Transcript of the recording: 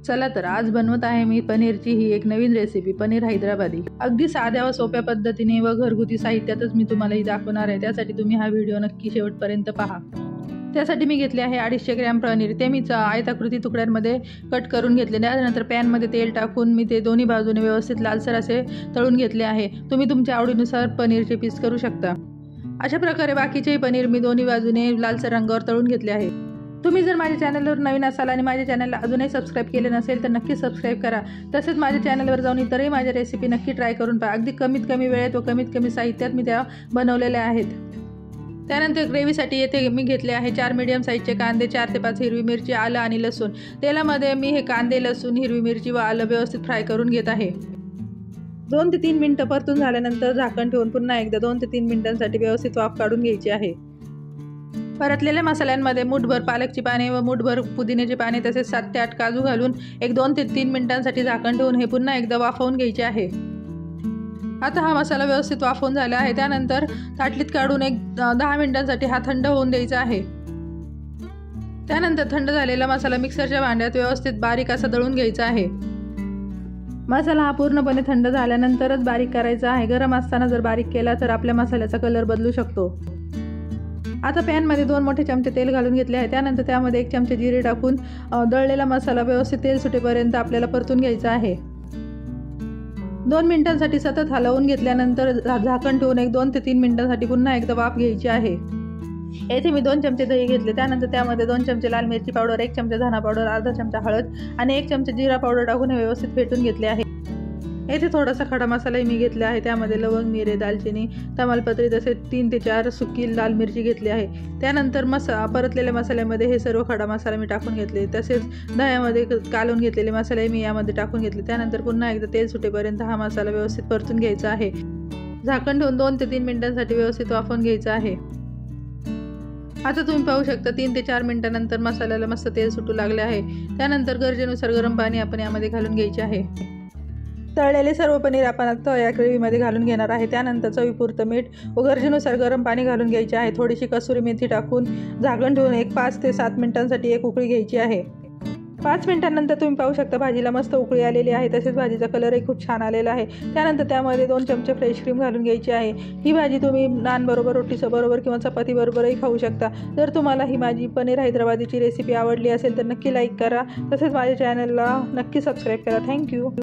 चला तर आज बनवत आहे मी पनीरची ही एक नवीन रेसिपी, पनीर हैदराबादी। अगदी साध्या व सोप्या पद्धतीने व घरगुती साहित्यातच मी तुम्हाला ही दाखवणार आहे। त्यासाठी तुम्ही हा व्हिडिओ नक्की शेवटपर्यंत पहा। त्यासाठी मी घेतले आहे 250 ग्रॅम पनीर। ते मी आयताकृती तुकड्यांमध्ये कट करून घेतले। त्यानंतर पॅनमध्ये तेल टाकून मी ते दोन्ही बाजूने व्यवस्थित लालसर असे तळून घेतले आहे। तुम्ही तुमच्या आवडीनुसार पनीरचे पीस करू शकता। अशा प्रकारे बाकीचे पनीर मी दोन्ही बाजूने लालसर रंगावर तळून घेतले आहे। तुम्ही जर माझ्या चॅनलवर नवीन असाल आणि माझ्या चॅनलला अजूनही सबस्क्राइब केले नसेल तर नक्की सबस्क्राइब करा। तसेच माझ्या चॅनलवर जाऊन इतरही माझ्या रेसिपी नक्की ट्राय करून पहा। अगदी कमीत कमी वेळेत व कमीत कमी साहित्यात मी त्या बनवलेल्या आहेत। त्यानंतर ग्रेव्हीसाठी येथे मी घेतले आहे 4 मीडियम साईजचे कांदे, 4 ते 5 हिरवी मिरची, आलं आणि लसूण। तेलामध्ये मी हे कांदे, लसूण, हिरवी मिरची व आलं व्यवस्थित फ्राय करून घेत आहे। 2 ते 3 मिनिटं परतून झाल्यानंतर झाकण ठेवून पुन्हा एकदा 2 ते 3 मिनिटांसाठी व्यवस्थित वाफ काढून घ्यायची आहे। परतलेल्या मसाल्यांमध्ये मुठभर पालकची पाने व मुठभर पुदिन्याची पाने तसेच 7 ते 8 काजू घालून एक 2 ते 3 मिनिटांसाठी झाकण ठेवून हे पुन्हा एकदा वाफवून घ्यायचे आहे। आता हा मसाला व्यवस्थित वाफवून झाला आहे। त्यानंतर ताटलीत काढून एक 10 मिनिटांसाठी हा थंड होऊन द्यायचा आहे। त्यानंतर थंड झालेला मसाला मिक्सरच्या भांड्यात व्यवस्थित बारीक असा दळून घ्यायचा आहे। मसाला हा पूर्णपणे थंड झाल्यानंतरच बारीक करायचा आहे। गरम असताना जर बारीक केला तर आपल्या मसाल्याचा कलर बदलू शकतो। आता पॅनमध्ये 2 मोठे चमचे तेल घालून घेतले आहे। त्यानंतर त्यामध्ये 1 चमचे जिरे टाकून दळलेला मसाला व्यवस्थित तेल सुटेपर्यंत आपल्याला परतून घ्यायचा आहे। 2 मिनिटांसाठी सतत हलवून घेतल्यानंतर झाकण ठेवून एक 2 ते 3 मिनिटांसाठी पुन्हा एकदा वाफ घ्यायची आहे। येथे मी 2 चमचे दही घेतले। त्यानंतर त्यामध्ये 2 चमचे लाल मिरची पावडर, 1 चमचा धना पावडर, अर्धा चमचा हळद आणि 1 चमचा जिरा पावडर टाकून हे व्यवस्थित फेटून घेतले आहे। येथे थोडासा खडा मसालाही मी घेतला आहे। त्यामध्ये लवंग, मिरे, दालचिनी, तमालपत्री तसेच 3 ते 4 सुकी लाल मिरची घेतली आहे। त्यानंतर परतलेल्या मसाल्यामध्ये हे सर्व खडा मसाला मी टाकून घेतले। तसेच दह्यामध्ये कालवून घेतलेले मसाले मी यामध्ये टाकून घेतले। त्यानंतर पुन्हा एकदा तेल सुटेपर्यंत हा मसाला व्यवस्थित परतून घ्यायचा आहे। झाकण ठेवून 2 ते 3 मिनिटांसाठी व्यवस्थित वाफवून घ्यायचं आहे। आता तुम्ही पाहू शकता 3 ते 4 मिनिटांनंतर मसाल्याला मस्त तेल सुटू लागले आहे। त्यानंतर गरजेनुसार गरम पाणी आपण यामध्ये घालून घ्यायचे आहे। तळलेले सर्व पनीर आपण आता या ग्रेव्हीमध्ये घालून घेणार आहे। त्यानंतर चवीपुरतं मीठ व गरजेनुसार गरम पाणी घालून घ्यायचे आहे। थोडीशी कसुरी मेथी टाकून झाकण ठेवून एक 5 ते 7 मिनिटांसाठी एक उकळी घ्यायची आहे। 5 मिनिटांनंतर तुम्ही पाहू शकता भाजीला मस्त उकळी आलेली आहे। तसेच भाजीचा कलरही खूप छान आलेला आहे। त्यानंतर त्यामध्ये 2 चमचे फ्रेश क्रीम घालून घ्यायची आहे। ही भाजी तुम्ही नान बरोबर, रोटीसोबत किंवा चपाती बरोबरही खाऊ शकता। जर तुम्हाला ही माझी पनीर हैदराबादीची रेसिपी आवडली असेल तर नक्की लाईक करा। तसेच माझ्या चॅनलला नक्की सबस्क्राईब करा। थँक्यू।